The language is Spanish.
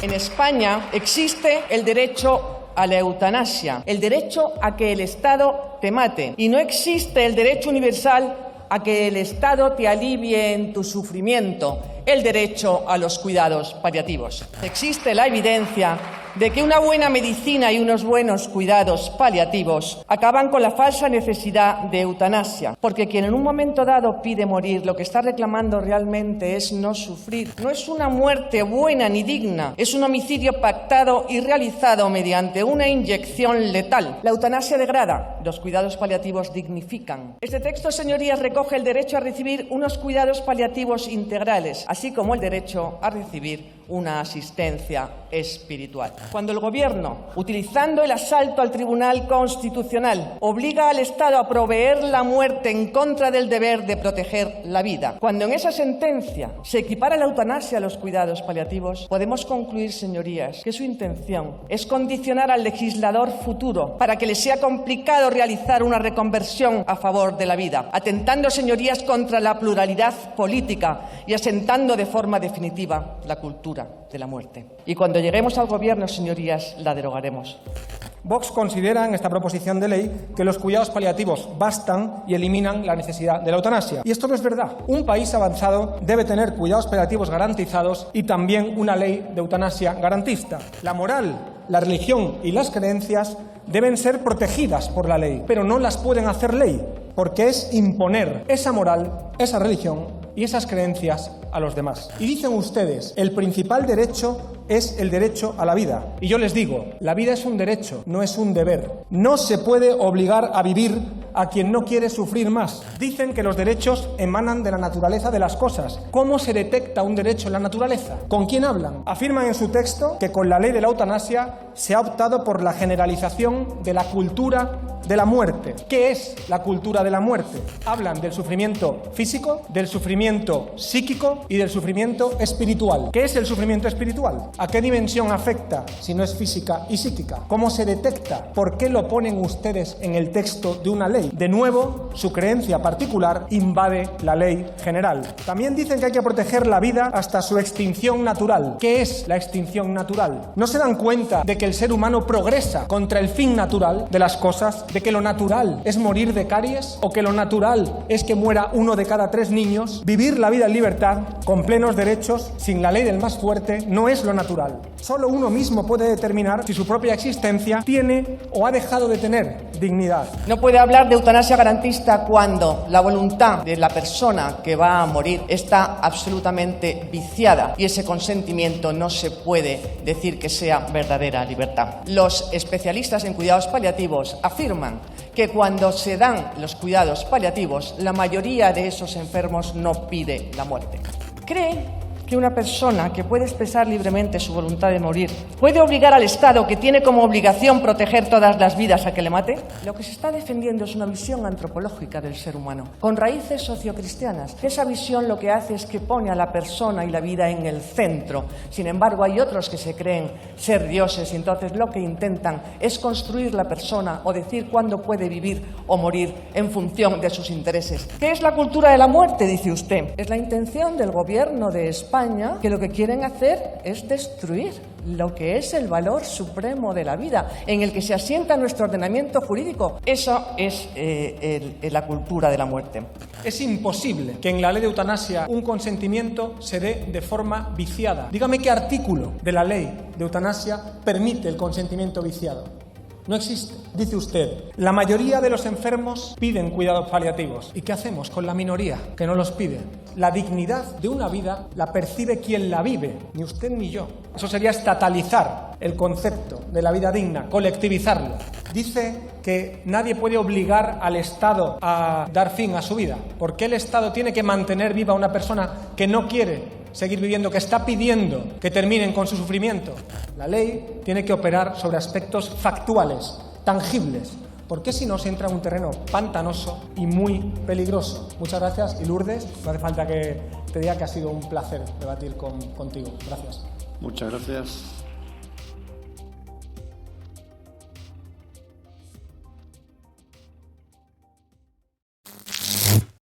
En España existe el derecho a la eutanasia, el derecho a que el Estado te mate, y no existe el derecho universal a que el Estado te alivie en tu sufrimiento, el derecho a los cuidados paliativos. Existe la evidencia de que una buena medicina y unos buenos cuidados paliativos acaban con la falsa necesidad de eutanasia, porque quien en un momento dado pide morir, lo que está reclamando realmente es no sufrir. No es una muerte buena ni digna, es un homicidio pactado y realizado mediante una inyección letal. La eutanasia degrada, los cuidados paliativos dignifican. Este texto, señorías, recoge el derecho a recibir unos cuidados paliativos integrales, así como el derecho a recibir una asistencia espiritual. Cuando el Gobierno, utilizando el asalto al Tribunal Constitucional, obliga al Estado a proveer la muerte en contra del deber de proteger la vida, cuando en esa sentencia se equipara la eutanasia a los cuidados paliativos, podemos concluir, señorías, que su intención es condicionar al legislador futuro para que le sea complicado realizar una reconversión a favor de la vida, atentando, señorías, contra la pluralidad política y asentando de forma definitiva la cultura de la muerte. Y cuando lleguemos al Gobierno, señorías, la derogaremos. Vox considera en esta proposición de ley que los cuidados paliativos bastan y eliminan la necesidad de la eutanasia. Y esto no es verdad. Un país avanzado debe tener cuidados paliativos garantizados y también una ley de eutanasia garantista. La moral, la religión y las creencias deben ser protegidas por la ley, pero no las pueden hacer ley, porque es imponer esa moral, esa religión y esas creencias a los demás. Y dicen ustedes, el principal derecho es el derecho a la vida. Y yo les digo, la vida es un derecho, no es un deber. No se puede obligar a vivir a quien no quiere sufrir más. Dicen que los derechos emanan de la naturaleza de las cosas. ¿Cómo se detecta un derecho en la naturaleza? ¿Con quién hablan? Afirman en su texto que con la ley de la eutanasia se ha optado por la generalización de la cultura de la muerte. ¿Qué es la cultura de la muerte? Hablan del sufrimiento físico, del sufrimiento psíquico y del sufrimiento espiritual. ¿Qué es el sufrimiento espiritual? ¿A qué dimensión afecta si no es física y psíquica? ¿Cómo se detecta? ¿Por qué lo ponen ustedes en el texto de una ley? De nuevo, su creencia particular invade la ley general. También dicen que hay que proteger la vida hasta su extinción natural. ¿Qué es la extinción natural? ¿No se dan cuenta de que el ser humano progresa contra el fin natural de las cosas? ¿De que lo natural es morir de caries? ¿O que lo natural es que muera 1 de cada 3 niños? Vivir la vida en libertad, con plenos derechos, sin la ley del más fuerte, no es lo natural. Solo uno mismo puede determinar si su propia existencia tiene o ha dejado de tener dignidad. No puede hablar de eutanasia garantista cuando la voluntad de la persona que va a morir está absolutamente viciada y ese consentimiento no se puede decir que sea verdadera libertad. Los especialistas en cuidados paliativos afirman que cuando se dan los cuidados paliativos, la mayoría de esos enfermos no pide la muerte. ¿Cree que una persona que puede expresar libremente su voluntad de morir puede obligar al Estado, que tiene como obligación proteger todas las vidas, a que le mate? Lo que se está defendiendo es una visión antropológica del ser humano, con raíces sociocristianas. Esa visión lo que hace es que pone a la persona y la vida en el centro. Sin embargo, hay otros que se creen ser dioses y entonces lo que intentan es construir la persona o decir cuándo puede vivir o morir en función de sus intereses. ¿Qué es la cultura de la muerte?, dice usted. Es la intención del Gobierno de España, que lo que quieren hacer es destruir lo que es el valor supremo de la vida, en el que se asienta nuestro ordenamiento jurídico. Eso es la cultura de la muerte. Es imposible que en la ley de eutanasia un consentimiento se dé de forma viciada. Dígame qué artículo de la ley de eutanasia permite el consentimiento viciado. No existe. Dice usted, la mayoría de los enfermos piden cuidados paliativos. ¿Y qué hacemos con la minoría que no los pide? La dignidad de una vida la percibe quien la vive, ni usted ni yo. Eso sería estatalizar el concepto de la vida digna, colectivizarlo. Dice que nadie puede obligar al Estado a dar fin a su vida. ¿Por qué el Estado tiene que mantener viva a una persona que no quiere seguir viviendo, que está pidiendo que terminen con su sufrimiento? La ley tiene que operar sobre aspectos factuales, tangibles, porque si no se entra en un terreno pantanoso y muy peligroso. Muchas gracias, y Lourdes, no hace falta que te diga que ha sido un placer debatir contigo. Gracias. Muchas gracias.